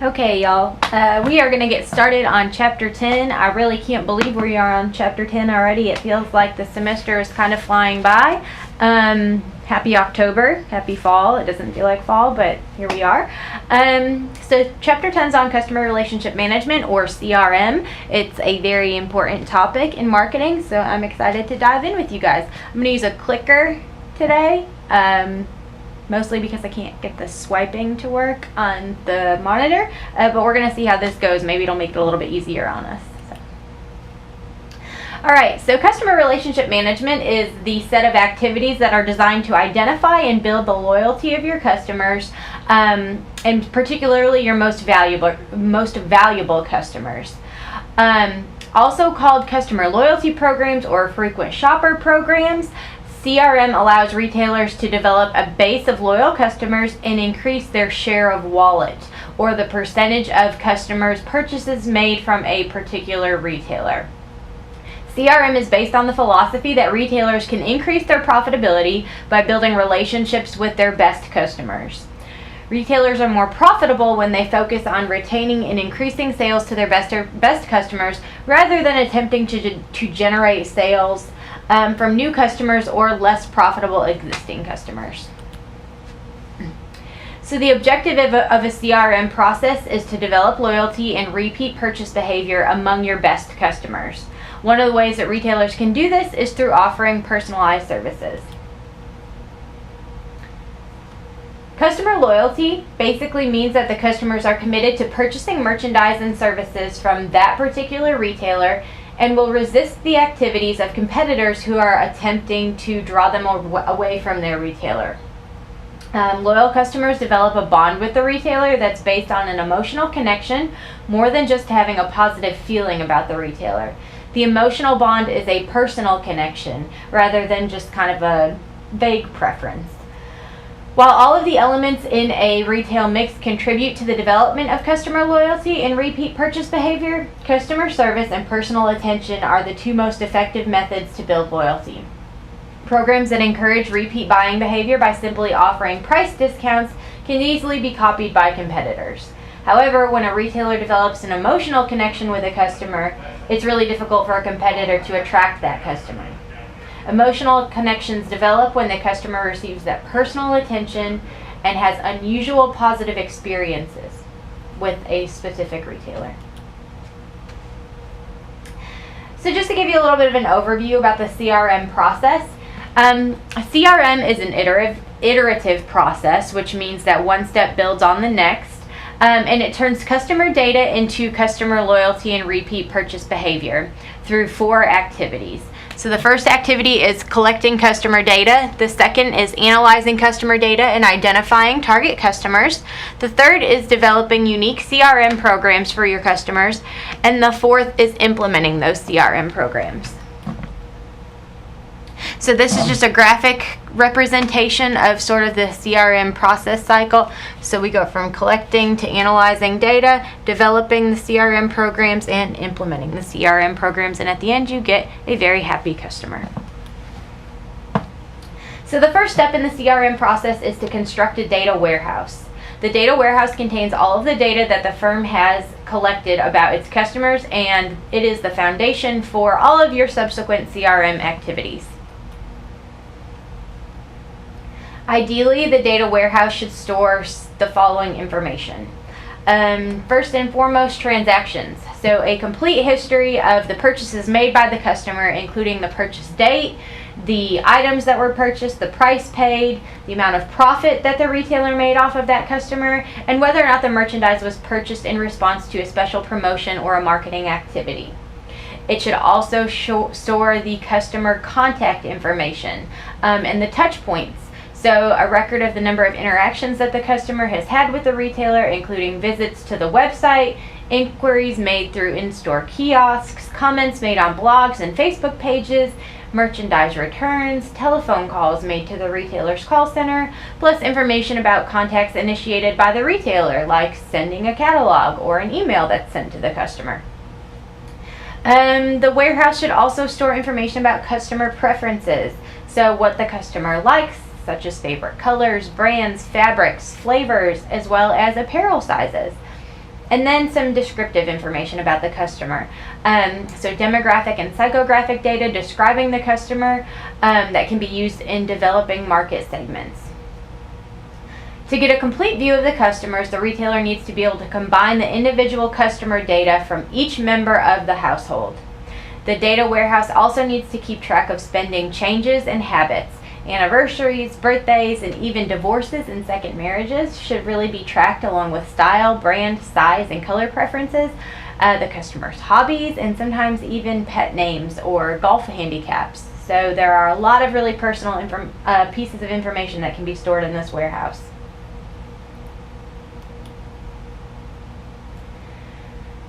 Okay, y'all, we are going to get started on Chapter 10. I really can't believe we are on Chapter 10 already. It feels like the semester is kind of flying by. Happy October, happy fall. It doesn't feel like fall, but here we are. So Chapter 10 is on Customer Relationship Management, or CRM. It's a very important topic in marketing, so I'm excited to dive in with you guys. I'm going to use a clicker today. Mostly because I can't get the swiping to work on the monitor, but we're going to see how this goes. Maybe it'll make it a little bit easier on us. Alright, so customer relationship management is the set of activities that are designed to identify and build the loyalty of your customers, and particularly your most valuable customers. Also called customer loyalty programs or frequent shopper programs. CRM allows retailers to develop a base of loyal customers and increase their share of wallet, or the percentage of customers' purchases made from a particular retailer. CRM is based on the philosophy that retailers can increase their profitability by building relationships with their best customers. Retailers are more profitable when they focus on retaining and increasing sales to their best customers rather than attempting to generate sales from new customers or less profitable existing customers. So the objective of a CRM process is to develop loyalty and repeat purchase behavior among your best customers. One of the ways that retailers can do this is through offering personalized services. Customer loyalty basically means that the customers are committed to purchasing merchandise and services from that particular retailer and will resist the activities of competitors who are attempting to draw them away from their retailer. Loyal customers develop a bond with the retailer that's based on an emotional connection more than just having a positive feeling about the retailer. The emotional bond is a personal connection rather than just kind of a vague preference. While all of the elements in a retail mix contribute to the development of customer loyalty and repeat purchase behavior, customer service and personal attention are the two most effective methods to build loyalty. Programs that encourage repeat buying behavior by simply offering price discounts can easily be copied by competitors. However, when a retailer develops an emotional connection with a customer, it's really difficult for a competitor to attract that customer. Emotional connections develop when the customer receives that personal attention and has unusual positive experiences with a specific retailer. So just to give you a little bit of an overview about the CRM process, CRM is an iterative process, which means that one step builds on the next, and it turns customer data into customer loyalty and repeat purchase behavior through 4 activities. So the first activity is collecting customer data. The second is analyzing customer data and identifying target customers. The third is developing unique CRM programs for your customers. And the fourth is implementing those CRM programs. So this is just a graphic representation of sort of the CRM process cycle. So we go from collecting to analyzing data, developing the CRM programs, and implementing the CRM programs. And at the end, you get a very happy customer. So the first step in the CRM process is to construct a data warehouse. The data warehouse contains all of the data that the firm has collected about its customers, and it is the foundation for all of your subsequent CRM activities. Ideally, the data warehouse should store the following information. First and foremost, transactions. So a complete history of the purchases made by the customer, including the purchase date, the items that were purchased, the price paid, the amount of profit that the retailer made off of that customer, and whether or not the merchandise was purchased in response to a special promotion or a marketing activity. It should also store the customer contact information and the touch points. So a record of the number of interactions that the customer has had with the retailer, including visits to the website, inquiries made through in-store kiosks, comments made on blogs and Facebook pages, merchandise returns, telephone calls made to the retailer's call center, plus information about contacts initiated by the retailer, like sending a catalog or an email that's sent to the customer. The warehouse should also store information about customer preferences, so what the customer likes, such as favorite colors, brands, fabrics, flavors, as well as apparel sizes. And then some descriptive information about the customer. So demographic and psychographic data describing the customer that can be used in developing market segments. To get a complete view of the customers, the retailer needs to be able to combine the individual customer data from each member of the household. The data warehouse also needs to keep track of spending changes and habits. Anniversaries, birthdays, and even divorces and second marriages should really be tracked along with style, brand, size, and color preferences, the customer's hobbies, and sometimes even pet names or golf handicaps. So there are a lot of really personal pieces of information that can be stored in this warehouse.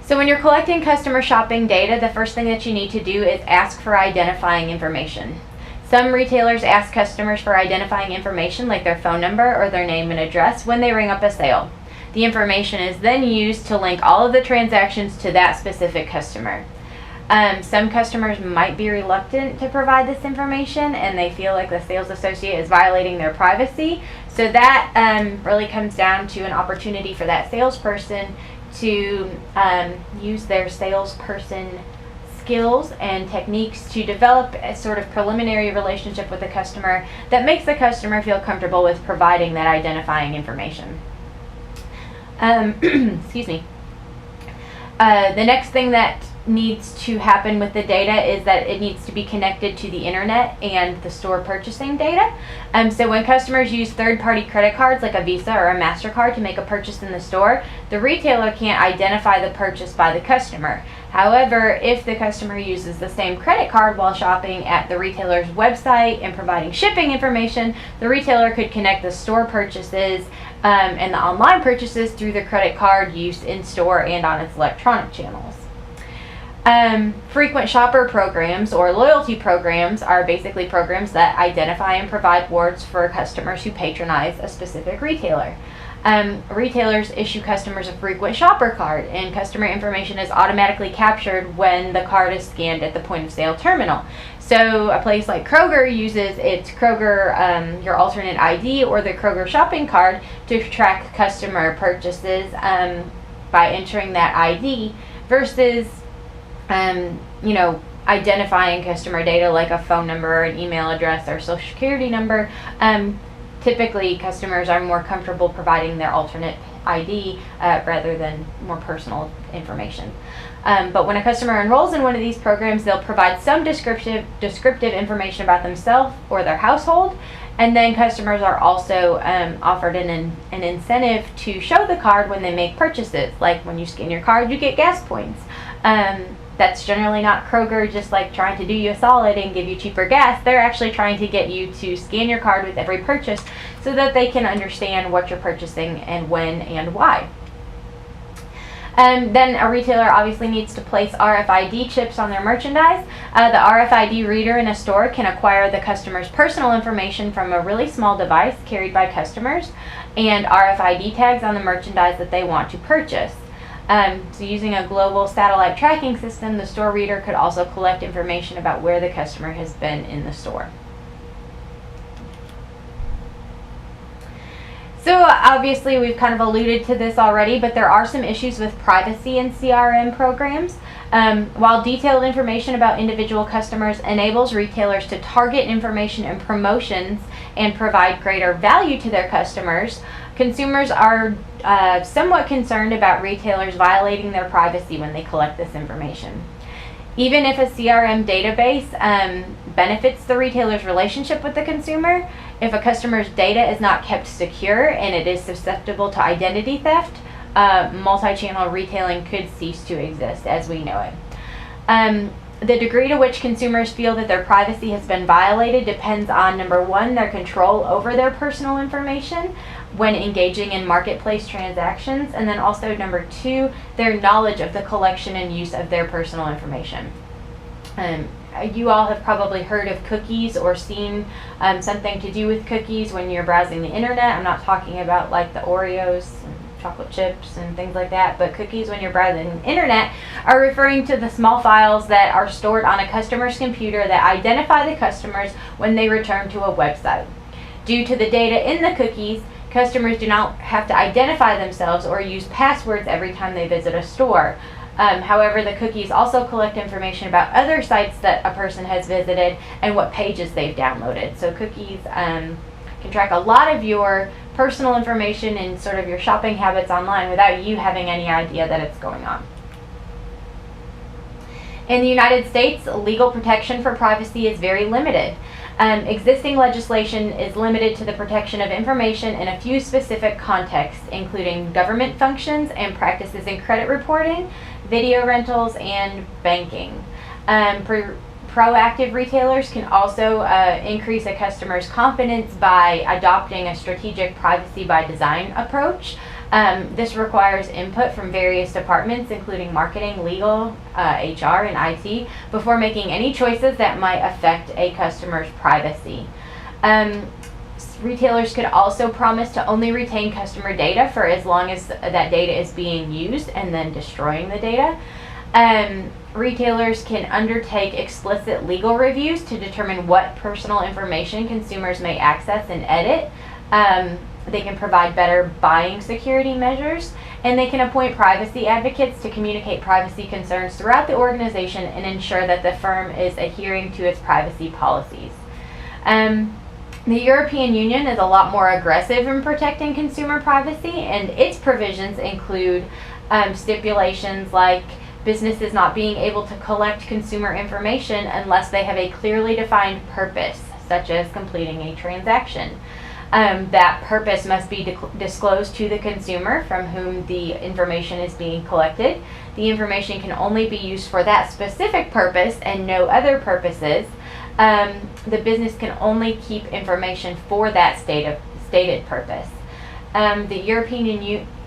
So when you're collecting customer shopping data, the first thing that you need to do is ask for identifying information. Some retailers ask customers for identifying information like their phone number or their name and address when they ring up a sale. The information is then used to link all of the transactions to that specific customer. Some customers might be reluctant to provide this information and they feel like the sales associate is violating their privacy. So that really comes down to an opportunity for that salesperson to use their salesperson skills and techniques to develop a sort of preliminary relationship with the customer that makes the customer feel comfortable with providing that identifying information. Excuse me. The next thing that needs to happen with the data is that it needs to be connected to the internet and the store purchasing data. So when customers use third-party credit cards like a Visa or a MasterCard to make a purchase in the store, the retailer can't identify the purchase by the customer. However, if the customer uses the same credit card while shopping at the retailer's website and providing shipping information, the retailer could connect the store purchases and the online purchases through the credit card use in store and on its electronic channels. Frequent shopper programs or loyalty programs are basically programs that identify and provide rewards for customers who patronize a specific retailer. Retailers issue customers a frequent shopper card, and customer information is automatically captured when the card is scanned at the point of sale terminal. So a place like Kroger uses its Kroger Your Alternate ID or the Kroger shopping card to track customer purchases by entering that ID versus identifying customer data like a phone number, an email address, or social security number. Typically, customers are more comfortable providing their alternate ID rather than more personal information. But when a customer enrolls in one of these programs, they'll provide some descriptive information about themselves or their household. And then customers are also offered an incentive to show the card when they make purchases. Like when you scan your card, you get gas points. That's generally not Kroger just like trying to do you a solid and give you cheaper gas. They're actually trying to get you to scan your card with every purchase so that they can understand what you're purchasing and when and why. Then a retailer obviously needs to place RFID chips on their merchandise. The RFID reader in a store can acquire the customer's personal information from a really small device carried by customers and RFID tags on the merchandise that they want to purchase. So using a global satellite tracking system, the store reader could also collect information about where the customer has been in the store. So obviously we've kind of alluded to this already, but there are some issues with privacy in CRM programs. While detailed information about individual customers enables retailers to target information and promotions and provide greater value to their customers, consumers are somewhat concerned about retailers violating their privacy when they collect this information. Even if a CRM database benefits the retailer's relationship with the consumer, if a customer's data is not kept secure and it is susceptible to identity theft, multi-channel retailing could cease to exist as we know it. The degree to which consumers feel that their privacy has been violated depends on, number one, their control over their personal information when engaging in marketplace transactions, and then also, number two, their knowledge of the collection and use of their personal information. You all have probably heard of cookies or seen something to do with cookies when you're browsing the internet. I'm not talking about like the Oreos and chocolate chips and things like that, but cookies when you're browsing the internet are referring to the small files that are stored on a customer's computer that identify the customers when they return to a website. Due to the data in the cookies, Customers do not have to identify themselves or use passwords every time they visit a store. However, the cookies also collect information about other sites that a person has visited and what pages they've downloaded. So cookies can track a lot of your personal information and sort of your shopping habits online without you having any idea that it's going on. In the United States, legal protection for privacy is very limited. Existing legislation is limited to the protection of information in a few specific contexts, including government functions and practices in credit reporting, video rentals, and banking. Proactive retailers can also increase a customer's confidence by adopting a strategic privacy by design approach. This requires input from various departments, including marketing, legal, HR, and IT, before making any choices that might affect a customer's privacy. Retailers could also promise to only retain customer data for as long as that data is being used and then destroying the data. Retailers can undertake explicit legal reviews to determine what personal information consumers may access and edit. They can provide better buying security measures, and they can appoint privacy advocates to communicate privacy concerns throughout the organization and ensure that the firm is adhering to its privacy policies. The European Union is a lot more aggressive in protecting consumer privacy, and its provisions include stipulations like businesses not being able to collect consumer information unless they have a clearly defined purpose, such as completing a transaction. That purpose must be disclosed to the consumer from whom the information is being collected. The information can only be used for that specific purpose and no other purposes. The business can only keep information for that stated purpose. The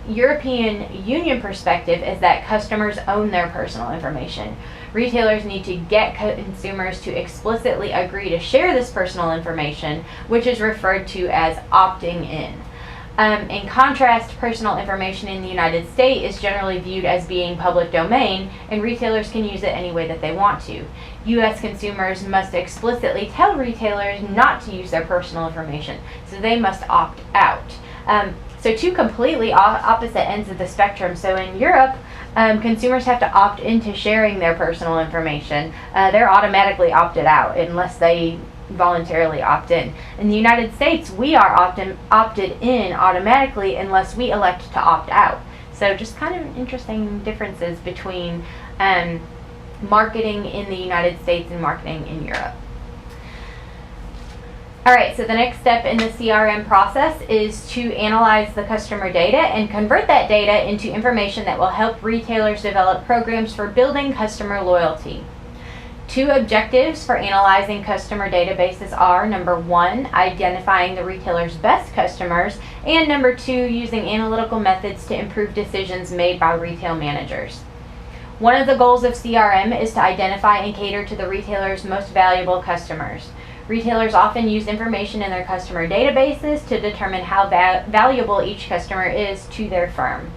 European Union perspective is that customers own their personal information. Retailers need to get consumers to explicitly agree to share this personal information, which is referred to as opting in. In contrast, personal information in the United States is generally viewed as being public domain, and retailers can use it any way that they want to. U.S. consumers must explicitly tell retailers not to use their personal information, so they must opt out. So two completely opposite ends of the spectrum. So in Europe, consumers have to opt into sharing their personal information. They're automatically opted out unless they voluntarily opt in. In the United States, we are opted in automatically unless we elect to opt out. So just kind of interesting differences between marketing in the United States and marketing in Europe. Alright, so the next step in the CRM process is to analyze the customer data and convert that data into information that will help retailers develop programs for building customer loyalty. Two objectives for analyzing customer databases are, number one, identifying the retailer's best customers, and number two, using analytical methods to improve decisions made by retail managers. One of the goals of CRM is to identify and cater to the retailer's most valuable customers. Retailers often use information in their customer databases to determine how valuable each customer is to their firm.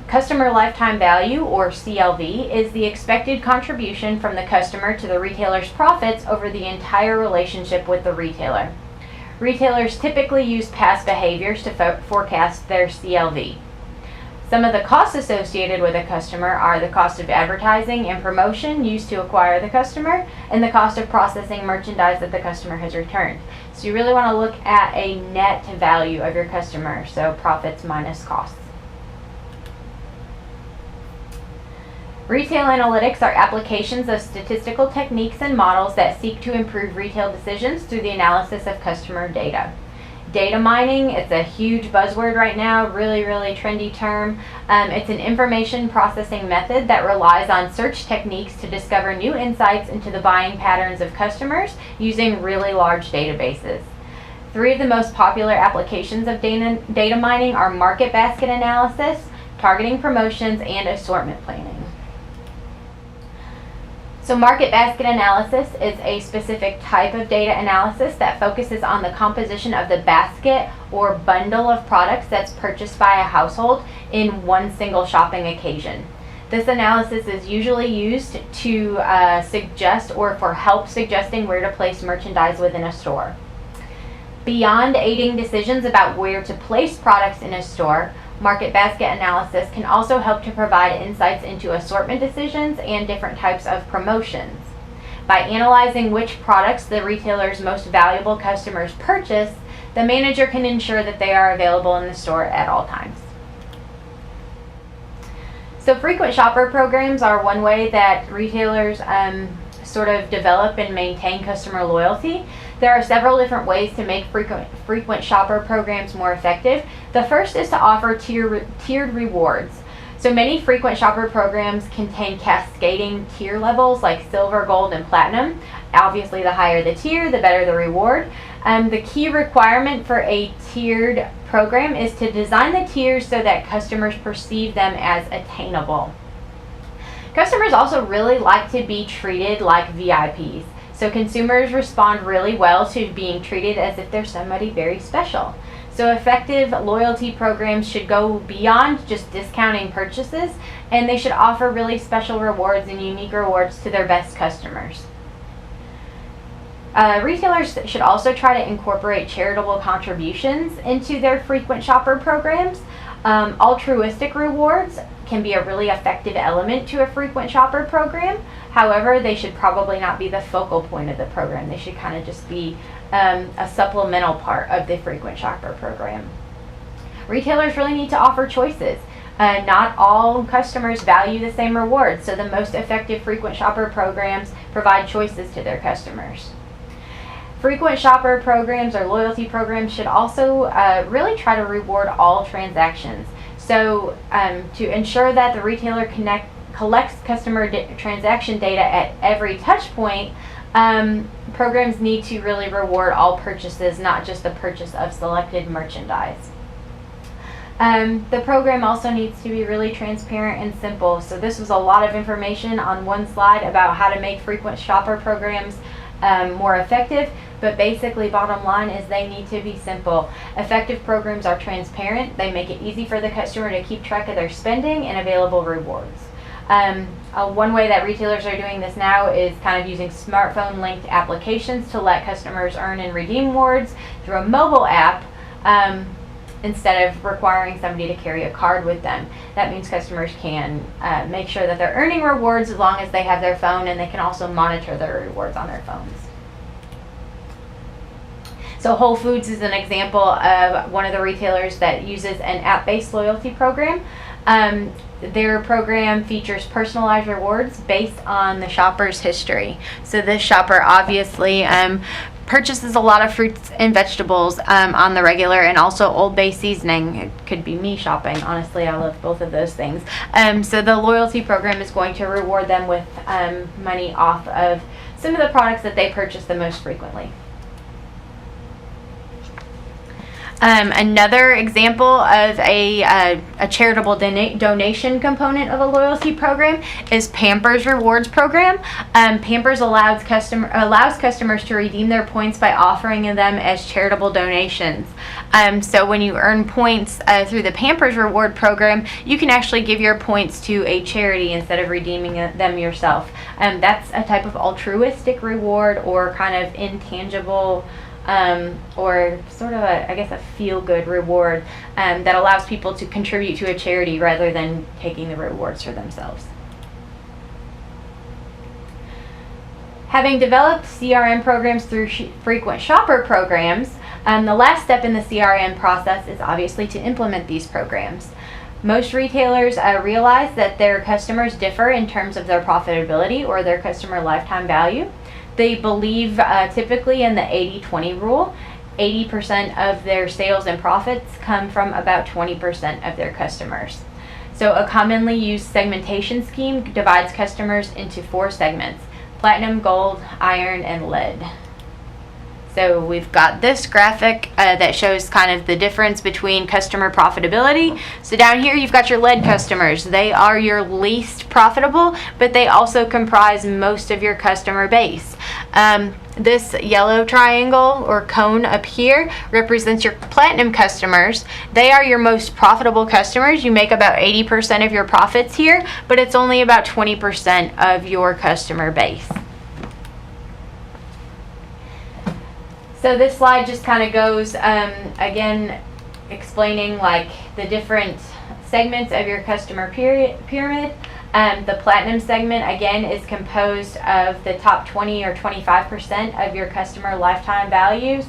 Customer lifetime value, or CLV, is the expected contribution from the customer to the retailer's profits over the entire relationship with the retailer. Retailers typically use past behaviors to forecast their CLV. Some of the costs associated with a customer are the cost of advertising and promotion used to acquire the customer, and the cost of processing merchandise that the customer has returned. So you really want to look at a net value of your customer, so profits minus costs. Retail analytics are applications of statistical techniques and models that seek to improve retail decisions through the analysis of customer data. Data mining, it's a huge buzzword right now, really trendy term. It's an information processing method that relies on search techniques to discover new insights into the buying patterns of customers using really large databases. Three of the most popular applications of data mining are market basket analysis, targeting promotions, and assortment planning. So market basket analysis is a specific type of data analysis that focuses on the composition of the basket or bundle of products that's purchased by a household in one single shopping occasion. This analysis is usually used to suggest or for help suggesting where to place merchandise within a store. Beyond aiding decisions about where to place products in a store, market basket analysis can also help to provide insights into assortment decisions and different types of promotions. By analyzing which products the retailer's most valuable customers purchase, the manager can ensure that they are available in the store at all times. So frequent shopper programs are one way that retailers sort of develop and maintain customer loyalty. There are several different ways to make frequent shopper programs more effective. The first is to offer tiered rewards. So many frequent shopper programs contain cascading tier levels like silver, gold, and platinum. Obviously, the higher the tier, the better the reward. The key requirement for a tiered program is to design the tiers so that customers perceive them as attainable. Customers also really like to be treated like VIPs. So consumers respond really well to being treated as if they're somebody very special. So effective loyalty programs should go beyond just discounting purchases, and they should offer really special rewards and unique rewards to their best customers. Retailers should also try to incorporate charitable contributions into their frequent shopper programs. Altruistic rewards can be a really effective element to a frequent shopper program. However, they should probably not be the focal point of the program. They should kind of just be a supplemental part of the frequent shopper program. Retailers really need to offer choices. Not all customers value the same rewards, so the most effective frequent shopper programs provide choices to their customers. Frequent shopper programs or loyalty programs should also really try to reward all transactions. So to ensure that the retailer collects customer transaction data at every touch point, programs need to really reward all purchases, not just the purchase of selected merchandise. The program also needs to be really transparent and simple. So this was a lot of information on one slide about how to make frequent shopper programs more effective, but basically bottom line is they need to be simple. Effective programs are transparent. They make it easy for the customer to keep track of their spending and available rewards. One way that retailers are doing this now is kind of using smartphone linked applications to let customers earn and redeem rewards through a mobile app instead of requiring somebody to carry a card with them. That means customers can make sure that they're earning rewards as long as they have their phone, and they can also monitor their rewards on their phones. So Whole Foods is an example of one of the retailers that uses an app-based loyalty program. Their program features personalized rewards based on the shopper's history. So this shopper obviously purchases a lot of fruits and vegetables on the regular, and also Old Bay seasoning. It could be me shopping. Honestly, I love both of those things. So the loyalty program is going to reward them with money off of some of the products that they purchase the most frequently. Another example of a charitable donation component of a loyalty program is Pampers Rewards program. Pampers allows customers to redeem their points by offering them as charitable donations. So when you earn points through the Pampers Reward program, you can actually give your points to a charity instead of redeeming them yourself. That's a type of altruistic reward, or kind of intangible or sort of a feel-good reward that allows people to contribute to a charity rather than taking the rewards for themselves. Having developed CRM programs through frequent shopper programs, the last step in the CRM process is obviously to implement these programs. Most retailers realize that their customers differ in terms of their profitability or their customer lifetime value. They believe typically in the 80-20 rule. 80% of their sales and profits come from about 20% of their customers. So a commonly used segmentation scheme divides customers into 4 segments: platinum, gold, iron, and lead. So we've got this graphic that shows kind of the difference between customer profitability. So down here you've got your lead customers. They are your least profitable, but they also comprise most of your customer base. This yellow triangle or cone up here represents your platinum customers. They are your most profitable customers. You make about 80% of your profits here, but it's only about 20% of your customer base. So this slide just kind of goes, again, explaining like the different segments of your customer pyramid. The platinum segment, again, is composed of the top 20 or 25% of your customer lifetime values.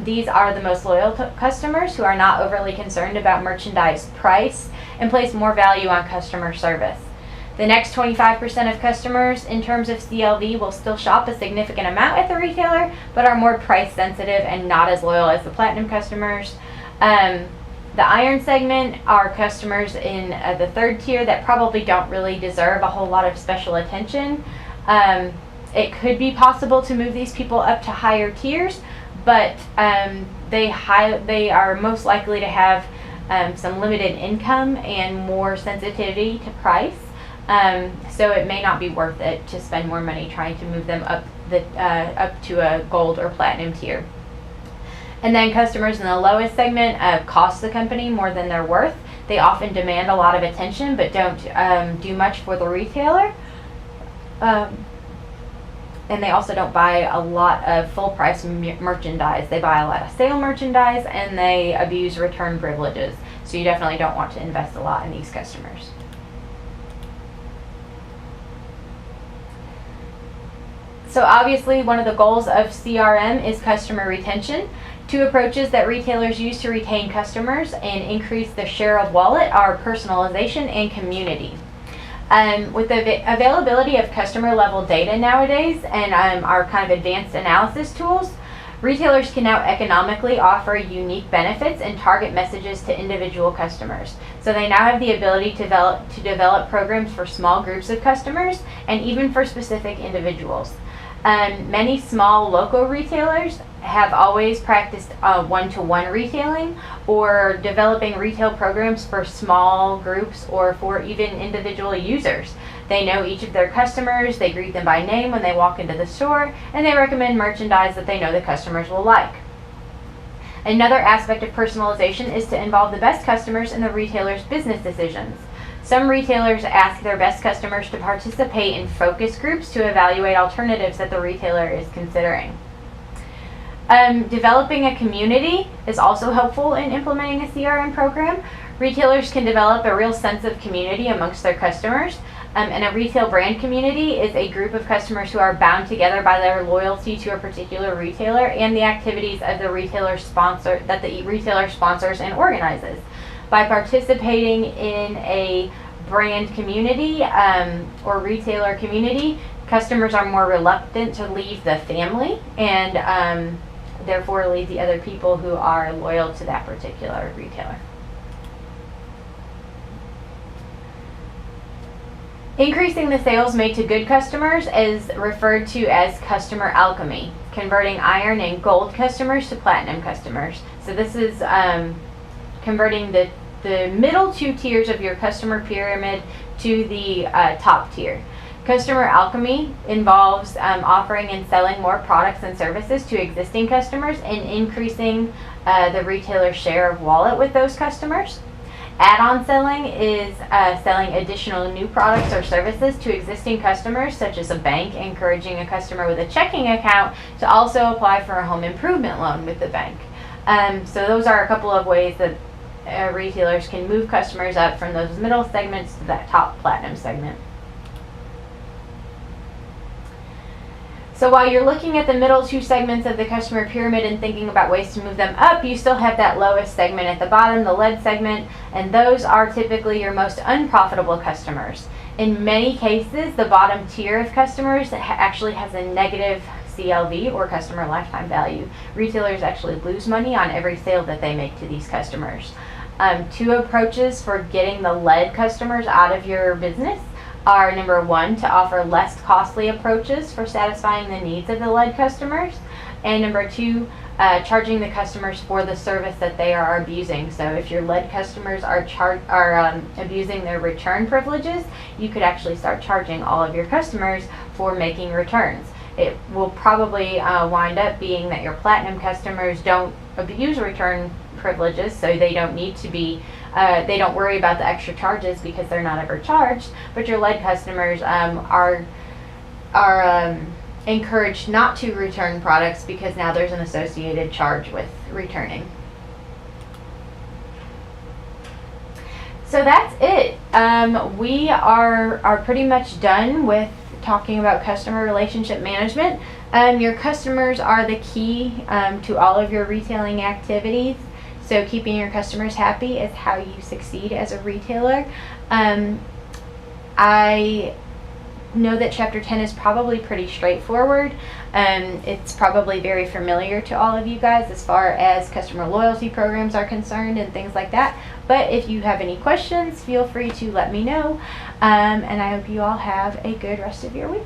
These are the most loyal customers who are not overly concerned about merchandise price and place more value on customer service. The next 25% of customers in terms of CLV will still shop a significant amount at the retailer, but are more price sensitive and not as loyal as the platinum customers. The iron segment are customers in the third tier that probably don't really deserve a whole lot of special attention. It could be possible to move these people up to higher tiers, but they are most likely to have some limited income and more sensitivity to price. So it may not be worth it to spend more money trying to move them up to a gold or platinum tier. And then customers in the lowest segment cost the company more than they're worth. They often demand a lot of attention but don't do much for the retailer. And they also don't buy a lot of full price merchandise. They buy a lot of sale merchandise and they abuse return privileges. So you definitely don't want to invest a lot in these customers. So obviously one of the goals of CRM is customer retention. Two approaches that retailers use to retain customers and increase the share of wallet are personalization and community. With the availability of customer level data nowadays and our kind of advanced analysis tools, retailers can now economically offer unique benefits and target messages to individual customers. So they now have the ability to develop programs for small groups of customers and even for specific individuals. Many small local retailers have always practiced one-to-one retailing or developing retail programs for small groups or for even individual users. They know each of their customers, they greet them by name when they walk into the store, and they recommend merchandise that they know the customers will like. Another aspect of personalization is to involve the best customers in the retailer's business decisions. Some retailers ask their best customers to participate in focus groups to evaluate alternatives that the retailer is considering. Developing a community is also helpful in implementing a CRM program. Retailers can develop a real sense of community amongst their customers. And a retail brand community is a group of customers who are bound together by their loyalty to a particular retailer and the activities of the retailer sponsors and organizes. By participating in a brand community or retailer community, customers are more reluctant to leave the family and therefore leave the other people who are loyal to that particular retailer. Increasing the sales made to good customers is referred to as customer alchemy, converting iron and gold customers to platinum customers. So this is converting the middle two tiers of your customer pyramid to the top tier. Customer alchemy involves offering and selling more products and services to existing customers and increasing the retailer's share of wallet with those customers. Add-on selling is selling additional new products or services to existing customers, such as a bank encouraging a customer with a checking account to also apply for a home improvement loan with the bank. So those are a couple of ways that retailers can move customers up from those middle segments to that top platinum segment. So while you're looking at the middle two segments of the customer pyramid and thinking about ways to move them up, you still have that lowest segment at the bottom, the lead segment, and those are typically your most unprofitable customers. In many cases, the bottom tier of customers actually has a negative CLV or customer lifetime value. Retailers actually lose money on every sale that they make to these customers. Two approaches for getting the lead customers out of your business are, number one, to offer less costly approaches for satisfying the needs of the lead customers, and number two, charging the customers for the service that they are abusing. So if your lead customers are abusing their return privileges, you could actually start charging all of your customers for making returns. It will probably wind up being that your platinum customers don't abuse return privileges, so they don't need to be they don't worry about the extra charges because they're not ever charged, but your lead customers are encouraged not to return products because now there's an associated charge with returning. So that's it. We are pretty much done with talking about customer relationship management. Your customers are the key to all of your retailing activities. So keeping your customers happy is how you succeed as a retailer. I know that Chapter 10 is probably pretty straightforward. It's probably very familiar to all of you guys as far as customer loyalty programs are concerned and things like that. But if you have any questions, feel free to let me know. And I hope you all have a good rest of your week.